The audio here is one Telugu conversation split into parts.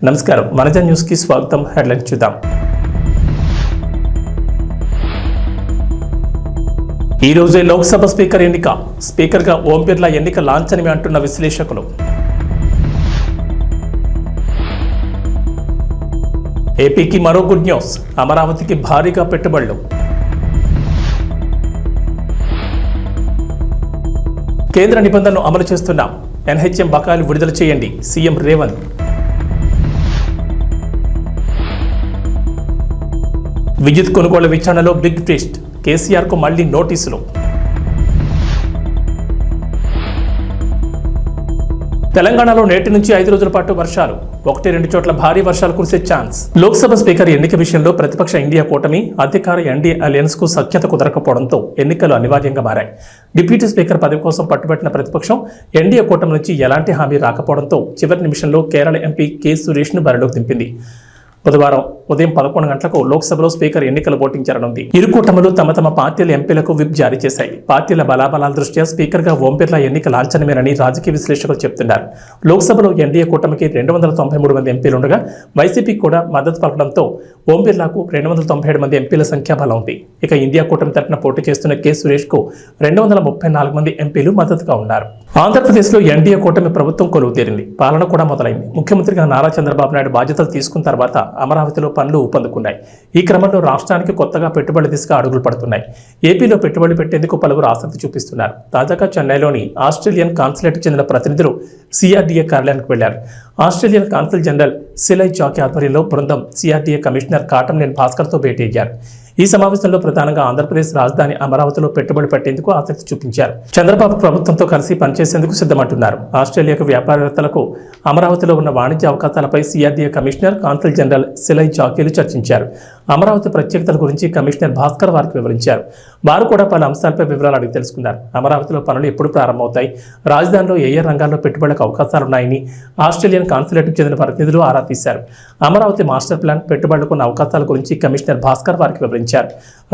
నమస్కారం మనజ న్యూస్ కి స్వాగతం. హెడ్లైన్స్ చూద్దాం. ఈ రోజే లోక్సభ స్పీకర్ ఎన్నిక. స్పీకర్గా ఓం బిర్లా ఎన్నిక లాంఛనమే అంటున్న విశ్లేషకులు. ఏపీకి మరో గుడ్ న్యూస్. అమరావతికి భారీగా పెట్టుబడులు. కేంద్ర నిబంధనలు అమలు చేస్తున్నాం. ఎన్హెచ్ఎం బకాయిలు విడుదల చేయండి. సీఎం రేవంత్. విద్యుత్ కొనుగోలు విచారణలో బిగ్ ట్విస్ట్. కేసీఆర్కు మళ్లీ నోటీసులు. తెలంగాణలో నేటి నుంచి 5 రోజుల పాటు వర్షాలు. 1-2 చోట్ల భారీ వర్షాలు కురిసే ఛాన్స్. లోక్సభ స్పీకర్ ఎన్నిక విషయంలో ప్రతిపక్ష ఇండియా కూటమి అధికార ఎన్డీఏ అలయన్స్ కు సఖ్యత కుదరకపోవడంతో ఎన్నికలు అనివార్యంగా మారాయి. డిప్యూటీ స్పీకర్ పదవి కోసం పట్టుబట్టిన ప్రతిపక్షం ఎన్డీఏ కూటమి నుంచి ఎలాంటి హామీ రాకపోవడంతో చివరి నిమిషంలో కేరళ ఎంపీ కె సురేష్ ను బరిలోకి దింపింది. బుధవారం ఉదయం 11 గంటలకు లోక్సభలో స్పీకర్ ఎన్నికల ఓటింగ్ జరగనుంది. ఇరు కూటములు తమ పార్టీల ఎంపీలకు విప్ జారీ చేశాయి. పార్టీల బలాబలాల దృష్ట్యా స్పీకర్గా ఓం బిర్లా ఎన్నిక లాంఛనమేనని రాజకీయ విశ్లేషకులు చెబుతున్నారు. లోక్సభలో ఎన్డీఏ కూటమికి 293 మంది ఎంపీలుండగా వైసీపీకి కూడా మద్దతు పలకడంతో ఓం బిర్లాకు 297 మంది ఎంపీల సంఖ్యాబలం ఉంది. ఇక ఇండియా కూటమి తరఫున పోటీ చేస్తున్న కె సురేష్ కు 234 మంది ఎంపీలు మద్దతుగా ఉన్నారు. ఆంధ్రప్రదేశ్లో ఎన్డీఏ కూటమి ప్రభుత్వం కొలువు తీరింది. పాలన కూడా మొదలైంది. ముఖ్యమంత్రిగా నారా చంద్రబాబు నాయుడు బాధ్యతలు తీసుకున్న తర్వాత అమరావతిలో పనులు ఊపందుకున్నాయి. ఈ క్రమంలో రాష్ట్రానికి కొత్తగా పెట్టుబడి దిశగా అడుగులు పడుతున్నాయి. ఏపీలో పెట్టుబడి పెట్టేందుకు పలువురు ఆసక్తి చూపిస్తున్నారు. తాజాగా చెన్నైలోని ఆస్ట్రేలియన్ కాన్సులేట్కి చెందిన ప్రతినిధులు సిఆర్డీఏ కార్యాలయానికి వెళ్లారు. ఆస్ట్రేలియన్ కాన్సుల్ జనరల్ సిలై జాకీ ఆధ్వర్యంలో బృందం సిఆర్డీఏ కమిషనర్ కాటంనేని భాస్కర్తో భేటీ అయ్యారు. ఈ సమావేశంలో ప్రధానంగా ఆంధ్రప్రదేశ్ రాజధాని అమరావతిలో పెట్టుబడి పెట్టేందుకు ఆసక్తి చూపించారు. చంద్రబాబు ప్రభుత్వంతో కలిసి పనిచేసేందుకు సిద్ధమంటున్నారు. ఆస్ట్రేలియాకు వ్యాపారవేత్తలకు అమరావతిలో ఉన్న వాణిజ్య అవకాశాలపై సిఆర్డీఏ కమిషనర్ కాన్సుల్ జనరల్ సిలై జాకీలు చర్చించారు. అమరావతి ప్రత్యేకతల గురించి కమిషనర్ భాస్కర్ వారికి వివరించారు. వారు కూడా పలు అంశాలపై వివరాలు అడిగి తెలుసుకున్నారు. అమరావతిలో పనులు ఎప్పుడు ప్రారంభమవుతాయి, రాజధానిలో ఏ రంగాల్లో పెట్టుబడులకు అవకాశాలున్నాయని ఆస్ట్రేలియన్ కాన్సులేట్కు చెందిన ప్రతినిధులు ఆరా తీశారు. అమరావతి మాస్టర్ ప్లాన్ పెట్టుబడులకు ఉన్న అవకాశాల గురించి కమిషనర్ భాస్కర్ వారికి వివరించారు.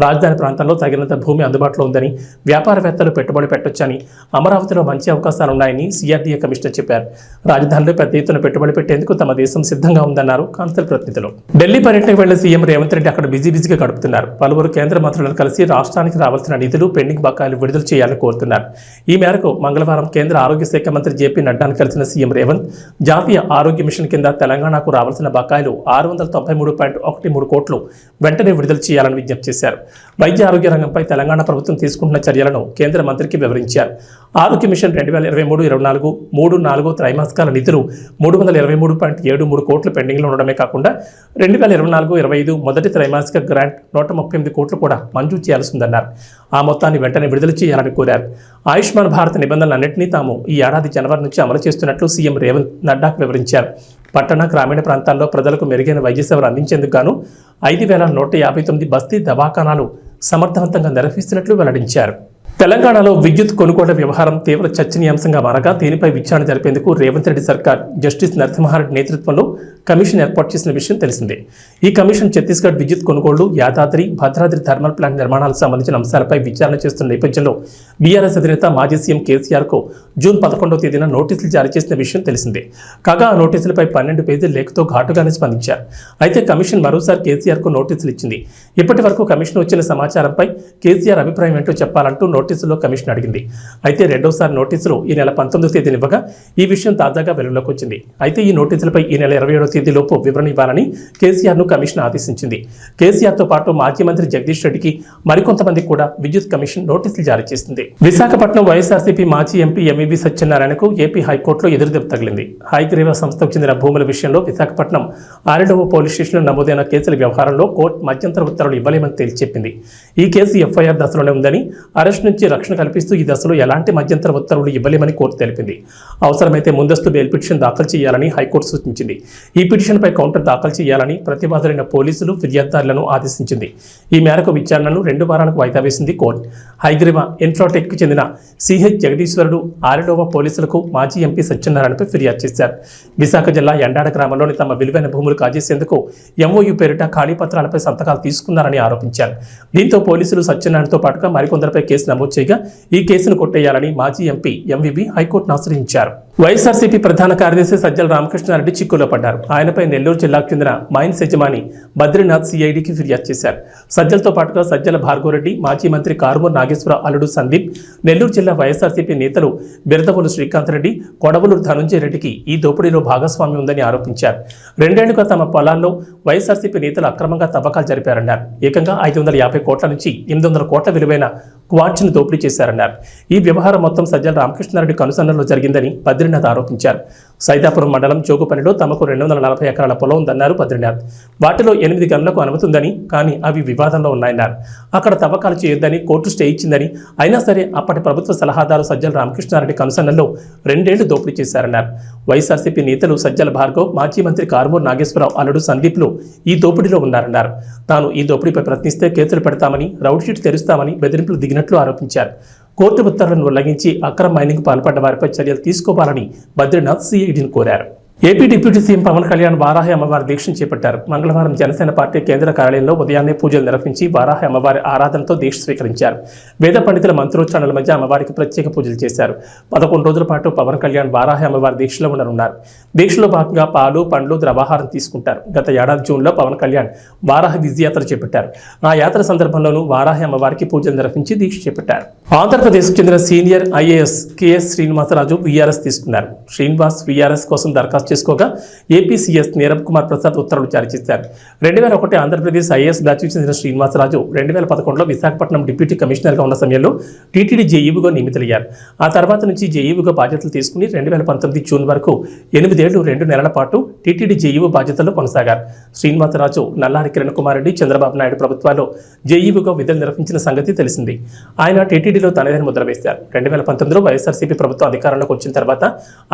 రాజధాని ప్రాంతంలో తగినంత భూమి అందుబాటులో ఉందని, వ్యాపారవేత్తలు పెట్టుబడి పెట్టొచ్చని, అమరావతిలో మంచి అవకాశాలున్నాయని సిఆర్డీఏ కమిషనర్ చెప్పారు. రాజధానిలో పెద్ద ఎత్తున పెట్టుబడి పెట్టేందుకు తమ దేశం సిద్ధంగా ఉందన్నారు కాన్సుల్ ప్రతినిధులు. ఢిల్లీ పర్యటనకు వెళ్లిన సీఎం రేవంత్ రెడ్డి అక్కడ బిజీగా గడుపుతున్నారు. పలువురు కేంద్ర మంత్రులను కలిసి రాష్ట్రానికి రావాల్సిన నిధులు, పెండింగ్ బకాయిలు విడుదల చేయాలని కోరుతున్నారు. ఈ మేరకు మంగళవారం కేంద్ర ఆరోగ్య శాఖ మంత్రి జేపీ నడ్డాను కలిసిన సీఎం రేవంత్ జాతీయ ఆరోగ్య మిషన్ కింద తెలంగాణకు రావాల్సిన బకాయిలు 693.13 కోట్లు వెంటనే విడుదల చేయాలని విజ్ఞప్తి చేశారు. వైద్య ఆరోగ్య రంగంపై తెలంగాణ ప్రభుత్వం తీసుకుంటున్న చర్యలను కేంద్ర మంత్రికి వివరించారు. ఆరోగ్య మిషన్ 2023-24 3-4 త్రైమాసికాల నిధులు 323.73 కోట్లు పెండింగ్లో ఉండడమే కాకుండా 2024-25 మొదటి త్రైమాసిక గ్రాంట్ 138 కోట్లు కూడా మంజూరు చేయాల్సిందన్నారు. ఆ మొత్తాన్ని వెంటనే విడుదల చేయాలని కోరారు. ఆయుష్మాన్ భారత్ నిబంధనలన్నింటినీ తాము ఈ ఏడాది జనవరి నుంచి అమలు చేస్తున్నట్లు సీఎం రేవంత్ నడ్డాకు వివరించారు. పట్టణ, గ్రామీణ ప్రాంతాల్లో ప్రజలకు మెరుగైన వైద్య సేవలు అందించేందుకు గాను 5,159 బస్తీ దవాఖానాలు సమర్థవంతంగా నిర్వహిస్తున్నట్లు వెల్లడించారు. తెలంగాణలో విద్యుత్ కొనుగోళ్ల వ్యవహారం తీవ్ర చర్చనీయాంశంగా మారగా దీనిపై విచారణ జరిపేందుకు రేవంత్ రెడ్డి సర్కార్ జస్టిస్ నరసింహారెడ్డి నేతృత్వంలో కమిషన్ ఏర్పాటు చేసిన విషయం తెలిసిందే. ఈ కమిషన్ ఛత్తీస్గఢ్ విద్యుత్ కొనుగోళ్లు, యాదాద్రి, భద్రాద్రి థర్మల్ ప్లాంట్ నిర్మాణాలకు సంబంధించిన అంశాలపై విచారణ చేస్తున్న నేపథ్యంలో బీఆర్ఎస్ అధినేత మాజీ సీఎం కేసీఆర్కు జూన్ 11వ తేదీన నోటీసులు జారీ చేసిన విషయం తెలిసిందే. కాగా ఆ నోటీసులపై 12 పేజీల లేఖతో ఘాటుగానే స్పందించారు. అయితే కమిషన్ మరోసారి కేసీఆర్కు నోటీసులు ఇచ్చింది. ఇప్పటి వరకు కమిషన్ వచ్చిన సమాచారంపై కేసీఆర్ అభిప్రాయం ఏంటో చెప్పాలంటూ నోటీసులో కమిషన్ అడిగింది. అయితే రెండోసారి నోటీసులు ఈ నెల 19వ తేదీన ఇవ్వగా ఈ విషయం తాజాగా వెలుగులోకి వచ్చింది. అయితే ఈ నోటీసులపై ఈ నెల 27వ తేదీలోపు వివరణ ఇవ్వాలని కేసీఆర్ను కమిషన్ ఆదేశించింది. కేసీఆర్తో పాటు మాజీ మంత్రి జగదీష్ రెడ్డికి మరికొంతమందికి కూడా విద్యుత్ కమిషన్ నోటీసులు జారీ చేసింది. విశాఖపట్నం వైఎస్ఆర్సీపీ మాజీ ఎంపీ ఎంవీవీ సత్యనారాయణకు ఏపీ హైకోర్టులో ఎదురుదెబ్బ తగిలింది. హైగ్రీవా సంస్థకు చెందిన భూముల విషయంలో విశాఖపట్నం 6వ పోలీస్ స్టేషన్లో నమోదైన కేసుల వ్యవహారంలో కోర్టు మధ్యంతర ఉత్తర్వులు ఇవ్వలేమని తేల్చెప్పింది. ఈ కేసు ఎఫ్ఐఆర్ దశలోనే ఉందని, అరెస్ట్ నుంచి రక్షణ కల్పిస్తూ ఈ దశలో ఎలాంటి మధ్యంతర ఉత్తర్వులు ఇవ్వలేమని కోర్టు తెలిపింది. అవసరమైతే ముందస్తు బెయిల్ పిటిషన్ దాఖలు చేయాలని హైకోర్టు సూచించింది. ఈ పిటిషన్పై కౌంటర్ దాఖలు చేయాలని ప్రతివాదులైన పోలీసులు, ఫిర్యాదుదారులను ఆదేశించింది. ఈ మేరకు విచారణను 2 వారాలకు వాయిదా వేసింది కోర్టు. హైగ్రీవా ఇన్ఫ్రాటెక్కి చెందిన సిహెచ్ జగదీశ్వరుడు 6వ పోలీసులకు మాజీ ఎంపీ సత్యనారాయణపై ఫిర్యాదు చేశారు. విశాఖ జిల్లా ఎండాడ గ్రామంలోని తమ విలువైన భూములు కాజేసేందుకు ఎంఓయూ పేరిట ఖాళీ పత్రాలపై సంతకాలు తీసుకున్నారని ఆరోపించారు. దీంతో పోలీసులు సత్యనారాయణతో పాటుగా మరికొందరిపై కేసు నమోదు చేయగా ఈ కేసును కొట్టేయాలని మాజీ ఎంపీ ఎంవీవీ హైకోర్టును ఆశ్రయించారు. వైఎస్ఆర్సీపీ ప్రధాన కార్యదర్శి సజ్జల రామకృష్ణారెడ్డి చిక్కులో పడ్డారు. ఆయనపై నెల్లూరు జిల్లాకు చెందిన మైన్స్ యజమాని బద్రీనాథ్ సిఐడికి ఫిర్యాదు చేశారు. సజ్జలతో పాటుగా సజ్జల భార్గవరెడ్డి, మాజీ మంత్రి కారుమూరు నాగేశ్వరరావు అల్లుడు సందీప్, నెల్లూరు జిల్లా వైఎస్ఆర్సీపీ నేతలు బిరదవోలు శ్రీకాంత్ రెడ్డి, కొడవలూరు ధనుంజయ రెడ్డికి ఈ దోపిడీలో భాగస్వామ్యం ఉందని ఆరోపించారు. 2 ఏళ్లుగా తమ పొలాల్లో వైఎస్ఆర్సీపీ నేతలు అక్రమంగా తవ్వకాలు జరిపారన్నారు. ఏకంగా 550 కోట్ల నుంచి 800 కోట్ల విలువైన క్వార్ట్జ్ను దోపిడీ చేశారన్నారు. ఈ వ్యవహారం మొత్తం సజ్జల రామకృష్ణారెడ్డి కనుసన్నల్లో జరిగిందని బద్రీనాథ్ ఆరోపించారు. సైదాపురం మండలం జోగుపల్లిలో తమకు 240 ఎకరాల పొలం ఉందన్నారు బద్రీనాథ్. వాటిలో 8 గనులకు అనుమతి ఉందని, కానీ అవి వివాదంలో ఉన్నాయన్నారు. అక్కడ తవ్వకాలు చేయొద్దని కోర్టు స్టే ఇచ్చిందని, అయినా సరే అప్పటి ప్రభుత్వ సలహాదారు సజ్జల రామకృష్ణారెడ్డి కనుసన్నల్లో 2 ఏళ్లు దోపిడీ చేశారన్నారు. వైఎస్ఆర్సీపీ నేతలు సజ్జల భార్గవ్, మాజీ మంత్రి కారుమూరు నాగేశ్వరరావు అల్లుడు సందీప్లు ఈ దోపిడీలో ఉన్నారన్నారు. తాను ఈ దోపిడీపై ప్రశ్నిస్తే కేసులు పెడతామని, రౌడ్ షీట్ తెరుస్తామని బెదిరింపులు దిగినట్లు ఆరోపించారు. కోర్టు ఉత్తర్వులను ఉల్లంఘించి అక్రమ మైనింగ్ పాల్పడ్డ వారిపై చర్యలు తీసుకోవాలని బద్రీనాథ్ సిఐడిని కోరారు. AP deputy CM Pawan Kalyan Varahi అమ్మవారి దీక్షను చేపట్టారు. మంగళవారం జనసేన పార్టీ కేంద్ర కార్యాలయంలో ఉదయాన్నే పూజలు నిర్వహించి వారాహి అమ్మవారి ఆరాధనతో దీక్ష స్వీకరించారు. వేద పండితుల మంత్రోచ్చారణల మధ్య అమ్మవారికి ప్రత్యేక పూజలు చేశారు. 11 రోజుల పాటు పవన్ కళ్యాణ్ వారాహి అమ్మవారి దీక్షలో ఉండనున్నారు. దీక్షలో భాగంగా పాలు, పండ్లు, ద్రవాహారం తీసుకుంటారు. గత ఏడాది జూన్లో పవన్ కళ్యాణ్ వారాహి విజయయాత్ర చేపట్టారు. ఆ యాత్ర సందర్భంలోనూ వారాహి అమ్మవారికి పూజలు నిర్వహించి దీక్ష చేపట్టారు. ఆంధ్రప్రదేశ్కు చెందిన senior IAS K S Srinivasaraju VRS తీసుకున్నారు. శ్రీనివాస్ వీఆర్ఎస్ కోసం దరఖాస్తు చేసుకోగా ఏపీసీఎస్ నీరబ్ కుమార్ ప్రసాద్ ఉత్తర్వులు జారీ చేశారు. 2001 ఆంధ్రప్రదేశ్ ఐఏఎస్ బ్యాచ్కు చెందిన శ్రీనివాసరాజు 2011లో విశాఖపట్నం డిప్యూటీ కమిషనర్గా ఉన్న సమయంలో టీటీడీ జేఈఓగా నియమితులయ్యారు. ఆ తర్వాత నుంచి జేఈఓగా బాధ్యతలు తీసుకుని 2019 జూన్ వరకు 8 ఏళ్లు 2 నెలల పాటు టీటీడీ జేఈఓ బాధ్యతల్లో కొనసాగారు. శ్రీనివాసరాజు నల్లారి కిరణ్ కుమార్ రెడ్డి, చంద్రబాబు నాయుడు ప్రభుత్వాల్లో జేఈఓగా విధులు నిర్వహించిన సంగతి తెలిసింది. ఆయన టీటీడీలో తనదైన ముద్ర వేశారు. 2019లో వైఎస్ఆర్సీపీ ప్రభుత్వం అధికారంలోకి వచ్చిన తర్వాత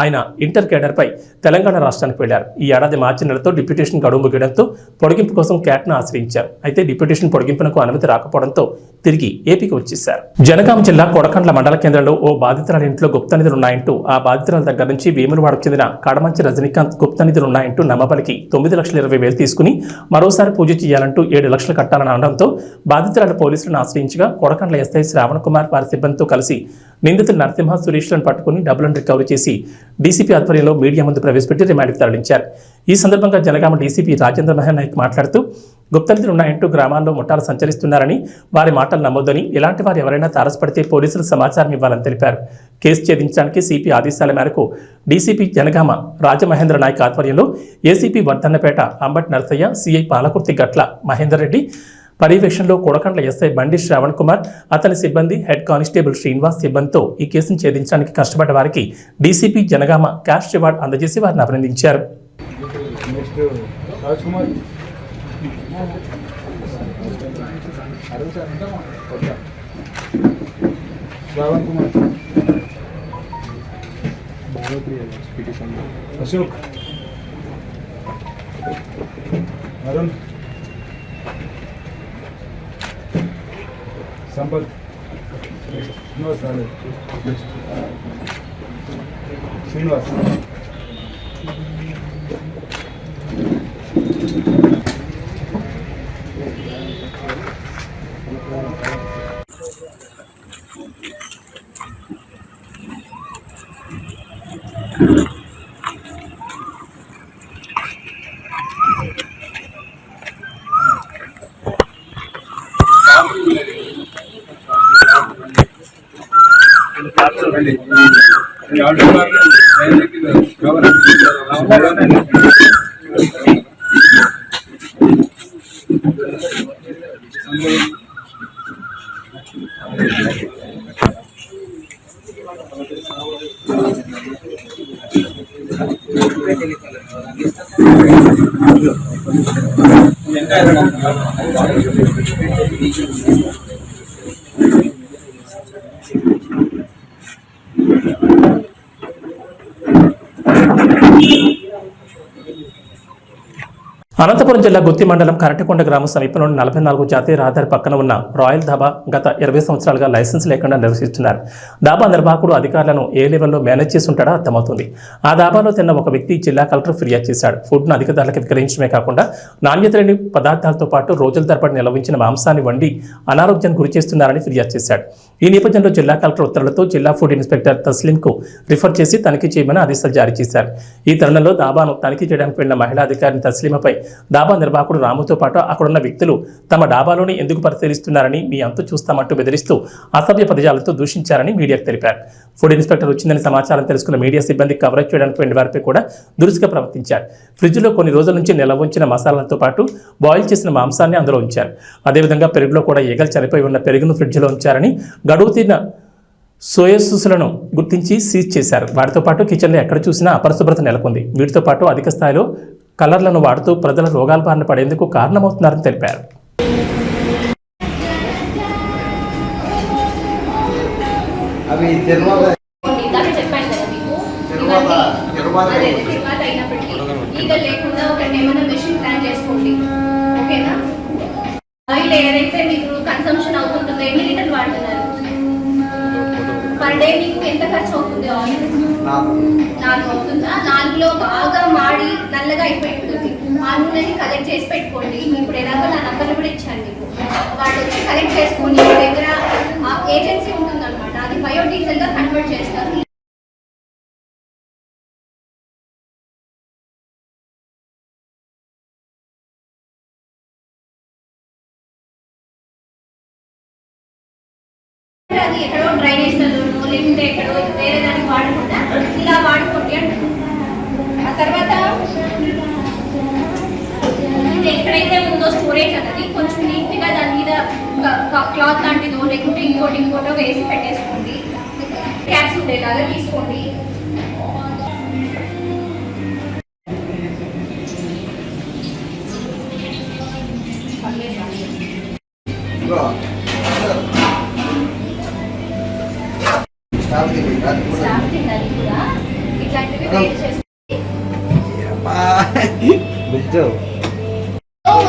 ఆయన ఇంటర్ కేడర్పై తెలంగాణ రాష్ట్రానికి వెళ్లారు. ఈ ఏడాది మార్చి నెలతో డిప్యూటేషన్ గడువు ముగియడంతో పొడిగింపు కోసం క్యాట్ను ఆశ్రయించారు. అయితే డిప్యూటేషన్ పొడిగింపునకు అనుమతి రాకపోవడంతో తిరిగి ఏపీకి వచ్చేశారు. జనగాం జిల్లా కొడకండ్ల మండల కేంద్రంలో ఓ బాధితురాలి ఇంట్లో గుప్త నిధులున్నాయంటూ ఆ బాధితురాల దగ్గర నుంచి వేములవాడకు చెందిన కడమంచి రజనీకాంత్ గుప్త నిధులున్నాయంటూ నమ్మబలికి 9,20,000 తీసుకుని మరోసారి పూజ చేయాలంటూ 7 లక్షలు కట్టాలని అనడంతో బాధితురాలు పోలీసులను ఆశ్రయించగా కొడకండ్ల ఎస్ఐ శ్రావణ్ కుమార్ వారి సిబ్బందితో కలిసి నిందితులు నరసింహ, సురేష్లను పట్టుకుని డబ్బులను రికవరీ చేసి డీసీపీ ఆధ్వర్యంలో మీడియా ముందు ప్రవేశపెట్టి రిమాండ్కి తరలించారు. ఈ సందర్భంగా జనగామ డీసీపీ రాజేంద్ర మహన్ నాయక్ మాట్లాడుతూ గుప్త నిధులు ఉన్నాయంటూ గ్రామాల్లో ముఠాలు సంచరిస్తున్నారని, వారి మాటలు నమ్మొద్దని, ఇలాంటి వారు ఎవరైనా తారసపడితే పోలీసులకు సమాచారం ఇవ్వాలని తెలిపారు. కేసు ఛేదించడానికి సిపి ఆదేశాల మేరకు డీసీపీ జనగామ రాజమహేంద్ర నాయక్ ఆధ్వర్యంలో ఏసీపీ వర్ధన్నపేట అంబట్ నరసయ్య, సిఐ పాలకుర్తి గట్ల మహేందర్ రెడ్డి పర్యవేక్షణలో కొడకండ్ల ఎస్ఐ బండి శ్రావణ్ కుమార్, అతని సిబ్బంది, హెడ్ కానిస్టేబుల్ శ్రీనివాస్ సిబ్బందితో ఈ కేసును ఛేదించడానికి కష్టపడ్డ వారికి డీసీపీ జనగామ క్యాష్ రివార్డ్ అందజేసి వారిని అభినందించారు. संपत श्रीनिवास అనంతపురం జిల్లా గుత్తి మండలం కరటికొండ గ్రామ సమీపంలోని 44 జాతీయ రహదారి పక్కన ఉన్న రాయల్ ధాబా గత 20 సంవత్సరాలుగా లైసెన్స్ లేకుండా నిర్వహిస్తున్నారు. ధాబా నిర్వాహకుడు అధికారులను ఏ లెవెల్లో మేనేజ్ చేస్తుంటాడో అర్థమవుతుంది. ఆ ధాబాలో తిన్న ఒక వ్యక్తి జిల్లా కలెక్టర్ ఫిర్యాదు చేశాడు. ఫుడ్ను అధిక ధరలకు విక్రయించడమే కాకుండా నాణ్యత లేని పదార్థాలతో పాటు రోజుల తరబడి నిల్వించిన మాంసాన్ని వండి అనారోగ్యానికి గురి చేస్తున్నారని ఫిర్యాదు చేశాడు. ఈ నేపథ్యంలో జిల్లా కలెక్టర్ ఉత్తర్వులతో జిల్లా ఫుడ్ ఇన్స్పెక్టర్ తస్లీంకు రిఫర్ చేసి తనిఖీ చేయమని ఆదేశాలు జారీ చేశారు. ఈ తరుణంలో ధాబాను తనిఖీ చేయడానికి వెళ్లిన మహిళా అధికారిని తస్లీమపై డాబా నిర్వాహకుడు రాముతో పాటు అక్కడున్న వ్యక్తులు తమ డాబాలోని ఎందుకు పరిశీలిస్తున్నారని మీ అంతు చూస్తామంటూ బెదిరిస్తూ అసభ్య పదజాలతో దూషించారని మీడియాకు తెలిపారు. ఫుడ్ ఇన్స్పెక్టర్ వచ్చిందని సమాచారం తెలుసుకున్న మీడియా సిబ్బంది కవరేజ్ చేయడానికి వెళ్లిన వారిపై కూడా దురుసుగా ప్రవర్తించారు. ఫ్రిడ్జ్లో కొన్ని రోజుల నుంచి నిల్వ ఉంచిన మసాలాలతో పాటు బాయిల్ చేసిన మాంసాన్ని అందులో ఉంచారు. అదేవిధంగా పెరుగులో కూడా ఈగలు చనిపోయి ఉన్న పెరుగును ఫ్రిడ్జ్లో ఉంచారని గడువు తీరిన సోయాసులను గుర్తించి సీజ్ చేశారు. వాటితో పాటు కిచెన్లో ఎక్కడ చూసినా అపరిశుభ్రత నెలకొంది. వీటితో పాటు అధిక స్థాయిలో కలర్లను వాడుతూ ప్రజల రోగాల బారిన పడేందుకు కారణమవుతున్నారని తెలిపారు. పర్ డే మీకు ఎంత ఖర్చు అవుతుంది? ఆయిల్ 4 అవుతుందా? 4లో బాగా మాడి నల్లగా అయిపోయి ఉంటుంది. ఆ నూనెని కలెక్ట్ చేసి పెట్టుకోండి. ఇప్పుడు ఎలాగో నా నంబర్లు కూడా ఇచ్చాను మీకు. వాళ్ళు వచ్చి కలెక్ట్ చేసుకొని మీ దగ్గర ఏజెన్సీ ఉంటుందన్నమాట, అది బయోడీజిల్గా కన్వర్ట్ చేస్తారు. అది ఎక్కడో డ్రైనేజ్లలోనో లేకుంటే ఎక్కడో వేరే దానికి వాడకుండా ఇలా వాడుకోండి అంటారు. ఆ తర్వాత ఇది ఎక్కడైతే ఉందో స్టోరేజ్ అన్నది కొంచెం నీట్గా దాని మీద క్లాత్ లాంటిదో లేకుంటే ఇంకోటో వేసి పెట్టేసుకోండి. క్యాప్స్ ఉండేలాగా తీసుకోండి.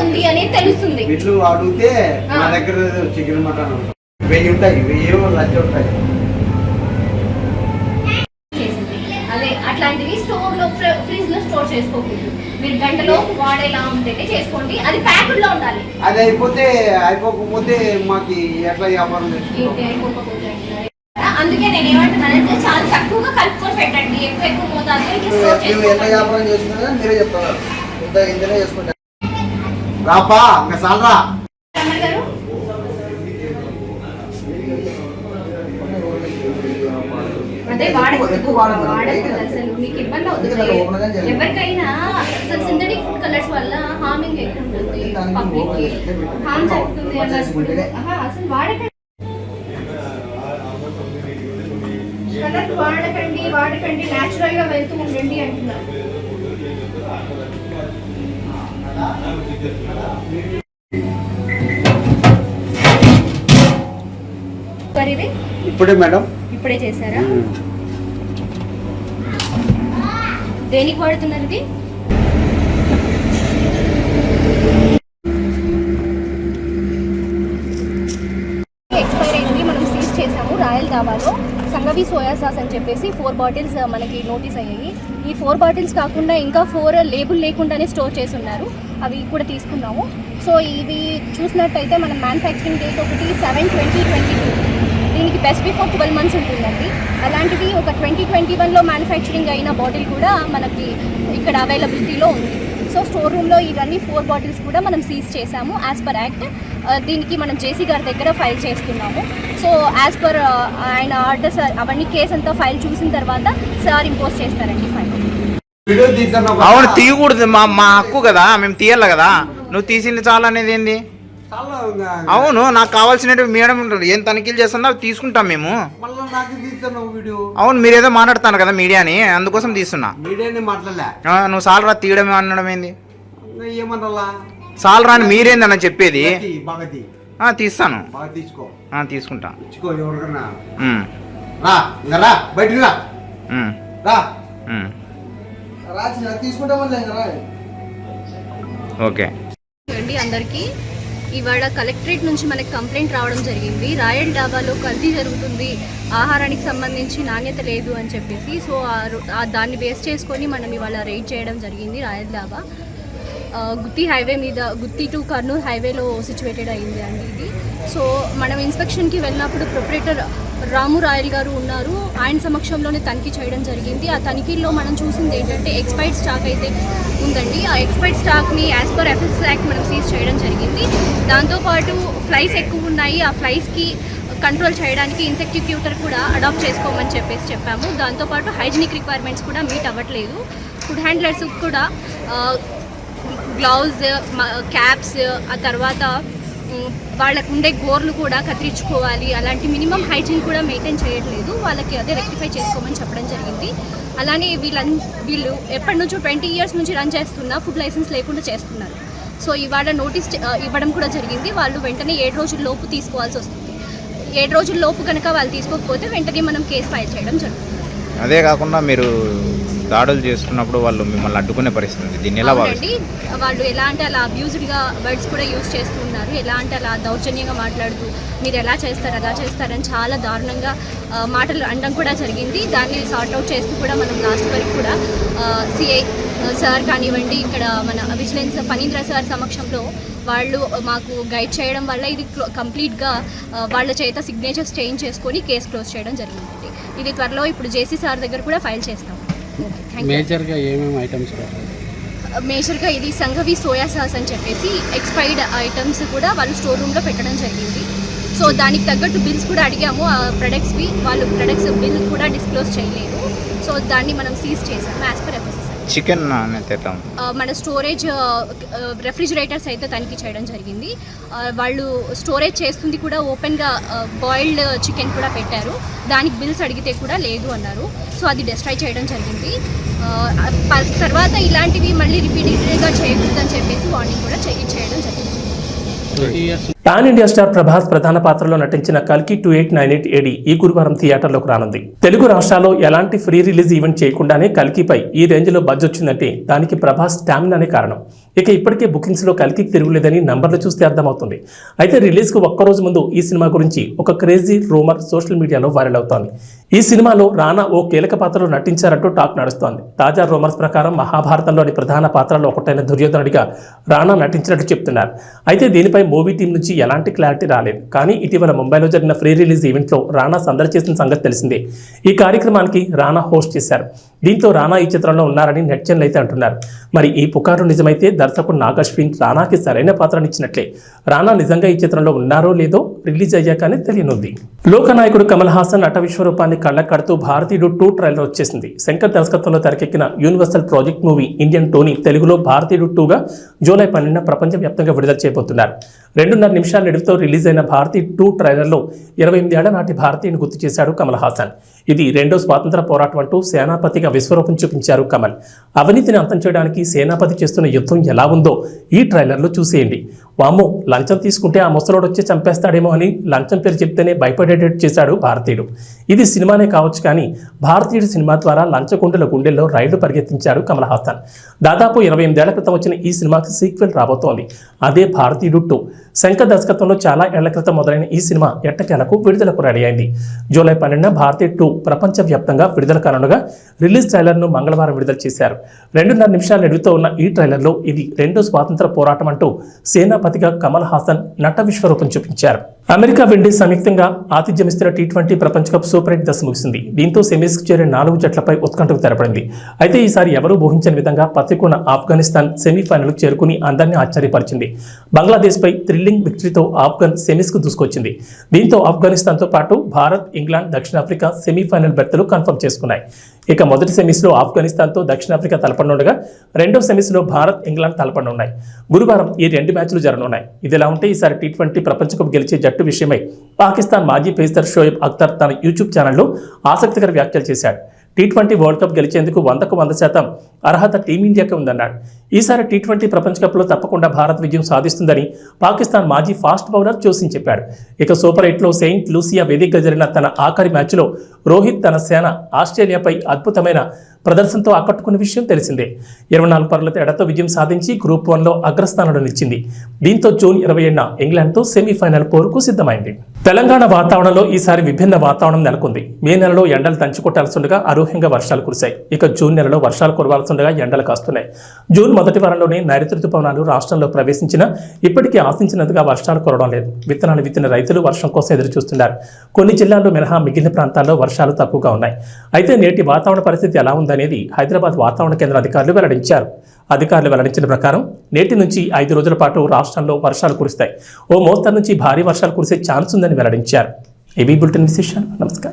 ఉంది అని తెలుస్తుంది. వీళ్ళు అడిగితే మా దగ్గర చికెన్ మటన్ 1000 ఉంటాయి, 1000 లక్ష ఉంటాయి. అదే అట్లాంటివి స్టోర్ లో ఫ్రిడ్జ్ లో స్టోర్ చేసుకోకూడదు. మీరు గంటలో వాడేలా ఉంటేనే చేసుకోండి. అది ప్యాకెట్ లో ఉండాలి. అది అయిపోకపోతే మాకు ఎట్లా వ్యాపారం అయిపోకపోతే అందుకే నేను ఏమంటున్నానంటే చాలా తక్కువగా కలుపుకొని పెట్టండి. ఎక్కువ మోతాదులో ఎంత వ్యాపారం చేసుకున్నా మీరే చెప్తారు. ఇంతనే చేసుకుంటారు. రాపా సాలరా అదే వాడకూడదు అసలు. మీకు ఇబ్బంది అవుతుంది. ఎవరికైనా అసలు సింథటిక్ ఫుడ్ కలర్స్ వల్ల హార్మింగ్ ఎక్కువ ఉంటుంది, పబ్లిక్ కి హార్మ్ జరుగుతుంది అన్నప్పుడు అసలు వాడకండి. కలర్ వాడకండి న్యాచురల్ గా వెళ్తూ ఉండండి అంటున్నారు. ఇప్పుడే మేడం, ఇప్పుడే చేశారా? దేనికి వాడుతున్నారు ఇది? ఎక్స్పైర్ అయింది. మనం సీజ్ చేసాము రాయల్ ధాబాలో. సంగవి సోయా సాస్ అని చెప్పేసి 4 బాటిల్స్ మనకి నోటీస్ అయ్యాయి. ఈ 4 బాటిల్స్ కాకుండా ఇంకా 4 లేబుల్ లేకుండానే స్టోర్ చేసి ఉన్నారు. అవి కూడా తీసుకున్నాము. సో ఇవి చూసినట్టయితే మన మ్యానుఫ్యాక్చరింగ్ డేట్ ఒకటి 7/20/22. దీనికి బెస్ట్ బిఫోర్ 12 months ఉంటుందండి. అలాంటిది ఒక 2021లో మ్యానుఫ్యాక్చరింగ్ అయిన బాటిల్ కూడా మనకి ఇక్కడ అవైలబిలిటీలో ఉంది. సో స్టోర్ రూమ్లో ఇవన్నీ 4 బాటిల్స్ కూడా మనం సీజ్ చేసాము యాజ్ పర్ యాక్ట్. దీనికి మనం జేసీ గారి దగ్గర ఫైల్ చేస్తున్నాము. సో యాజ్ పర్ ఆయన ఆర్డర్స్ అవన్నీ కేసు అంతా ఫైల్ చూసిన తర్వాత సార్ ఇంపోజ్ చేస్తారండి ఫైల్. అవును, తీయకూడదు. మా హక్కు కదా, మేము తీయాలి కదా. నువ్వు తీసింది చాలా అనేది ఏంది? అవును, నాకు కావాల్సినవి మేడం ఏం తనిఖీలు చేస్తుందో అవి తీసుకుంటాం మేము. అవును, మీరేదో మాట్లాడుతాను కదా మీడియాని, అందుకోసం తీస్తున్నా. నువ్వు సాలరా తీయడం అనడం ఏంది? సాలరా అని మీరేందన్న చెప్పేది? తీస్తాను, తీసుకుంటా. ఓకే అండి అందరికీ ఇవాళ కలెక్టరేట్ నుంచి మనకి కంప్లైంట్ రావడం జరిగింది. రాయల్ డాబాలో కల్తీ జరుగుతుంది, ఆహారానికి సంబంధించి నాణ్యత లేదు అని చెప్పేసి. సో దాన్ని బేస్ చేసుకొని మనం ఇవాళ రైడ్ చేయడం జరిగింది. రాయల్ డాబా గుత్తి హైవే మీద, గుత్తి టు కర్నూలు హైవేలో సిచ్యువేటెడ్ అయింది అండి ఇది. సో మనం ఇన్స్పెక్షన్కి వెళ్ళినప్పుడు ప్రొపరేటర్ రాము రాయల్ గారు ఉన్నారు. ఆయన సమక్షంలోనే తనిఖీ చేయడం జరిగింది. ఆ తనిఖీల్లో మనం చూసింది ఏంటంటే ఎక్స్పైర్డ్ స్టాక్ అయితే ఉందండి. ఆ ఎక్స్పైర్డ్ స్టాక్ని యాజ్ పర్ ఎఫ్ఎస్ యాక్ట్ మనం సీజ్ చేయడం జరిగింది. దాంతోపాటు ఫ్లైస్ ఎక్కువ ఉన్నాయి. ఆ ఫ్లైస్కి కంట్రోల్ చేయడానికి ఇన్సెక్టిక్యూటర్ కూడా అడాప్ట్ చేసుకోమని చెప్పాము. దాంతోపాటు హైజీనిక్ రిక్వైర్మెంట్స్ కూడా మీట్ అవ్వట్లేదు. ఫుడ్ హ్యాండ్లర్స్ కూడా గ్లౌజ్, క్యాప్స్, ఆ తర్వాత వాళ్ళకు ఉండే గోర్లు కూడా కత్తిరించుకోవాలి. అలాంటి మినిమం హైజీన్ కూడా మెయింటైన్ చేయట్లేదు. వాళ్ళకి అదే రెక్టిఫై చేసుకోమని చెప్పడం జరిగింది. అలానే వీళ్ళు ఎప్పటి నుంచో 20 years నుంచి రన్ చేస్తున్న ఫుడ్ లైసెన్స్ లేకుండా చేస్తున్నారు. సో ఇవాళ నోటీస్ ఇవ్వడం కూడా జరిగింది. వాళ్ళు వెంటనే 7 రోజుల లోపు తీసుకోవాల్సి వస్తుంది. 7 రోజుల లోపు కనుక వాళ్ళు తీసుకోకపోతే వెంటనే మనం కేసు ఫైల్ చేయడం జరుగుతుంది. అదే కాకుండా మీరు దాడులు చేస్తున్నప్పుడు వాళ్ళు మిమ్మల్ని అడ్డుకునే పరిస్థితి, దీన్ని ఎలా అవునండి. వాళ్ళు ఎలా అంటే అలా అబ్యూజ్డ్గా వర్డ్స్ కూడా యూజ్ చేస్తున్నారు. ఎలా అంటే అలా దౌర్జన్యంగా మాట్లాడుతూ మీరు ఎలా చేస్తారు అలా చేస్తారని చాలా దారుణంగా మాటలు అనడం కూడా జరిగింది. దాన్ని సార్ట్అవుట్ చేస్తూ కూడా మనం లాస్ట్ వరకు కూడా సిఐ సార్ కానివ్వండి, ఇక్కడ మన విజిలెన్స్ ఫణీంద్ర సార్ సమక్షంలో వాళ్ళు మాకు గైడ్ చేయడం వల్ల ఇది కంప్లీట్గా వాళ్ళ చేత సిగ్నేచర్స్ చేంజ్ చేసుకొని కేసు క్లోజ్ చేయడం జరిగింది. ఇది త్వరలో ఇప్పుడు జేసీ సార్ దగ్గర కూడా ఫైల్ చేస్తాం. మేజర్గా ఏమేమి ఐటమ్స్? మేజర్గా ఇది సంఘవి సోయా సాస్ అని చెప్పేసి ఎక్స్పైర్డ్ ఐటమ్స్ కూడా వాళ్ళు స్టోర్ రూమ్లో పెట్టడం జరిగింది. సో దానికి తగ్గట్టు బిల్స్ కూడా అడిగాము. ఆ ప్రొడక్ట్స్వి వాళ్ళు ప్రొడక్ట్స్ బిల్ కూడా డిస్క్లోజ్ చేయలేదు. సో దాన్ని మనం సీజ్ చేసాము యాజ్ పర్ ఎఫ్ఎస్ఎస్. చికెన్ మన స్టోరేజ్ రెఫ్రిజిరేటర్స్ అయితే తనిఖీ చేయడం జరిగింది. వాళ్ళు స్టోరేజ్ చేస్తుంది కూడా ఓపెన్గా బాయిల్డ్ చికెన్ కూడా పెట్టారు. దానికి బిల్స్ అడిగితే కూడా లేదు అన్నారు. సో అది డిస్ట్రాయ్ చేయడం జరిగింది. తర్వాత ఇలాంటివి మళ్ళీ రిపీటెడ్గా చేయకూడదని చెప్పేసి వార్నింగ్ కూడా చేయడం జరిగింది. పాన్ ఇండియా స్టార్ ప్రభాస్ ప్రధాన పాత్రలో నటించిన కల్కి 2898 AD ఈ గురువారం థియేటర్లోకి రానుంది. తెలుగు రాష్ట్రాల్లో ఎలాంటి ఫ్రీ రిలీజ్ ఈవెంట్ చేయకుండానే కల్కిపై ఈ రేంజ్లో బజ్ వచ్చిందంటే దానికి ప్రభాస్ స్టామినానే కారణం. ఇక ఇప్పటికే బుకింగ్స్లో కల్కి తిరుగులేదని నంబర్లు చూస్తే అర్థమవుతుంది. అయితే రిలీజ్కు ఒక్కరోజు ముందు ఈ సినిమా గురించి ఒక క్రేజీ రూమర్ సోషల్ మీడియాలో వైరల్ అవుతోంది. ఈ సినిమాలో రానా ఓ కీలక పాత్రలో నటించారంటూ టాక్ నడుస్తోంది. తాజా రూమర్స్ ప్రకారం మహాభారతంలోని ప్రధాన పాత్రలో ఒకటైన దుర్యోధనుడిగా రానా నటించినట్టు చెప్తున్నారు. అయితే దీనిపై మూవీ టీం నుంచి ఎలాంటి క్లారిటీ రాలేదు. కానీ ఇటీవల ముంబైలో జరిగిన ఫ్రీ రిలీజ్ ఈవెంట్లో రానా సందడి చేసిన సంగతి తెలిసిందే. ఈ కార్యక్రమానికి రానా హోస్ట్ చేశారు. దీంతో రానా ఈ చిత్రంలో ఉన్నారని నెటిజన్లు అయితే అంటున్నారు. మరి ఈ పుకారు నిజమైతే దర్శకుడు నాగ్ అశ్విన్ రానాకి సరైన పాత్రనిచ్చినట్లే. రానా నిజంగా ఈ చిత్రంలో ఉన్నారో లేదో రిలీజ్ అయ్యాకనే తెలియనుంది. లోకనాయకుడు కమల్ హాసన్ నట విశ్వరూపాన్ని కళ్ళకు కడుతూ భారతీయుడు 2 ట్రైలర్ వచ్చేసింది. శంకర్ దర్శకత్వంలో తెరకెక్కిన universal project movie Indian Tony తెలుగులో భారతీయుడు 2గా జూలై 12న ప్రపంచవ్యాప్తంగా విడుదల చేయబోతున్నారు. 2.5 నిమిషాల నిడివితో రిలీజ్ అయిన భారతీయుడు 2 ట్రైలర్లో 28 ఏళ్ల నాటి భారతీయుని గుర్తు చేశాడు కమల్ హాసన్. ఇది రెండో స్వాతంత్ర పోరాటం అంటూ సేనాపతిగా విశ్వరూపం చూపించారు కమల్. అవినీతిని అంతం చేయడానికి సేనాపతి చేస్తున్న యుద్ధం ఎలా ఉందో ఈ ట్రైలర్లో చూసేయండి. వామ్మో, లంచం తీసుకుంటే ఆ ముసలోడు వచ్చి చంపేస్తాడేమో అని లంచం పేరు చెప్తేనే భయపడేటట్టు చేశాడు భారతీయుడు. ఇది సినిమానే కావచ్చు, కానీ భారతీయుడు సినిమా ద్వారా లంచగొండుల గుండెల్లో రైళ్లు పరిగెత్తించాడు కమల్ హాసన్. దాదాపు 28 ఏళ్ల క్రితం వచ్చిన ఈ సినిమాకి సీక్వెల్ రాబోతోంది. అదే భారతీయుడు 2. శంకర్ దర్శకత్వంలో చాలా ఏళ్ల క్రితం మొదలైన ఈ సినిమా ఎట్టకేలకు విడుదలకు రెడీ అయింది. జూలై 12న భారతీయుడు 2 ప్రపంచవ్యాప్తంగా విడుదల కానుండగా రిలీజ్ ట్రైలర్ను మంగళవారం విడుదల చేశారు. 2.5 నిమిషాల నిడివితో ఉన్న ఈ ట్రైలర్లో ఇది రెండో స్వాతంత్ర పోరాటం అంటూ సేనాపతిగా కమల్ హాసన్ నట విశ్వరూపం చూపించారు. అమెరికా విండీస్ సంయుక్తంగా ఆతిథ్యమిస్తున్న T20 ప్రపంచ కప్ సూపర్ 8 దశ ముగిసింది. దీంతో సెమీస్కి చేరే 4 జట్లపై ఉత్కంఠకు తెరపడింది. అయితే ఈసారి ఎవరూ ఊహించని విధంగా పత్రికొన్న ఆఫ్ఘనిస్తాన్ సెమీఫైనల్కు చేరుకుని అందరినీ ఆశ్చర్యపరిచింది. బంగ్లాదేశ్పై థ్రిల్లింగ్ విక్టరీతో ఆఫ్ఘన్ సెమీస్కు దూసుకొచ్చింది. దీంతో ఆఫ్ఘనిస్తాన్తో పాటు భారత్, ఇంగ్లాండ్, దక్షిణాఫ్రికా సెమీఫైనల్ బెర్తులు కన్ఫర్మ్ చేసుకున్నాయి. ఇక మొదటి సెమీస్లో ఆఫ్ఘనిస్తాన్తో దక్షిణాఫ్రికా తలపడనుండగా రెండో సెమీస్లో భారత్, ఇంగ్లాండ్ తలపడనున్నాయి. గురువారం ఈ 2 మ్యాచ్లు జరగనున్నాయి. ఇదిలా ఉంటే ఈసారి T20 ప్రపంచ కప్ గెలిచే జట్టు విషయమై పాకిస్తాన్ మాజీ పేసర్ షోయబ్ అఖ్తర్ తన యూట్యూబ్ ఛానల్లో ఆసక్తికర వ్యాఖ్యలు చేశాడు. T20 వరల్డ్ కప్ గెలిచేందుకు 100% అర్హత టీమిండియాకే ఉందన్నాడు. ఈసారి టీ20 ప్రపంచ కప్లో తప్పకుండా భారత్ విజయం సాధిస్తుందని పాకిస్తాన్ మాజీ ఫాస్ట్ బౌలర్ జోసిన్ చెప్పాడు. ఇక సూపర్ 8లో సెయింట్ లూసియా వేదికగా జరిగిన తన ఆఖరి మ్యాచ్లో రోహిత్ తన సేన ఆస్ట్రేలియాపై అద్భుతమైన ప్రదర్శనతో ఆకట్టుకున్న విషయం తెలిసిందే. 24 పరుగుల తేడాతో విజయం సాధించి గ్రూప్ 1లో అగ్రస్థానంలో నిలిచింది. దీంతో జూన్ 27న ఇంగ్లాండ్తో సెమీఫైనల్ పోరుకు సిద్ధమైంది. తెలంగాణ వాతావరణంలో ఈసారి విభిన్న వాతావరణం నెలకొంది. మే నెలలో ఎండలు దంచుకొట్టాల్సిండగా అనూహ్యంగా వర్షాలు కురిశాయి. ఇక జూన్ నెలలో వర్షాలు కురవాల్సిండగా ఎండలు కాస్తున్నాయి. జూన్ మొదటి వారంలోనే నైరుతి రుతుపవనాలు రాష్ట్రంలో ప్రవేశించినా ఇప్పటికీ ఆశించినంతగా వర్షాలు కురవడం లేదు. విత్తనాలు విత్తిన రైతులు వర్షం కోసం ఎదురు చూస్తున్నారు. కొన్ని జిల్లాల్లో మినహా మిగిలిన ప్రాంతాల్లో వర్షాలు తక్కువగా ఉన్నాయి. అయితే నేటి వాతావరణ పరిస్థితి ఎలా ఉందనేది హైదరాబాద్ వాతావరణ కేంద్ర అధికారులు వెల్లడించారు. అధికారులు వెల్లడించిన ప్రకారం నేటి నుంచి 5 రోజుల పాటు రాష్ట్రంలో వర్షాలు కురుస్తాయి. ఓ మోస్తరు నుంచి భారీ వర్షాలు కురిసే ఛాన్స్ ఉందని వెల్లడించారు. ఏబీ బులెటిన్ విశేషాలు. నమస్కారం.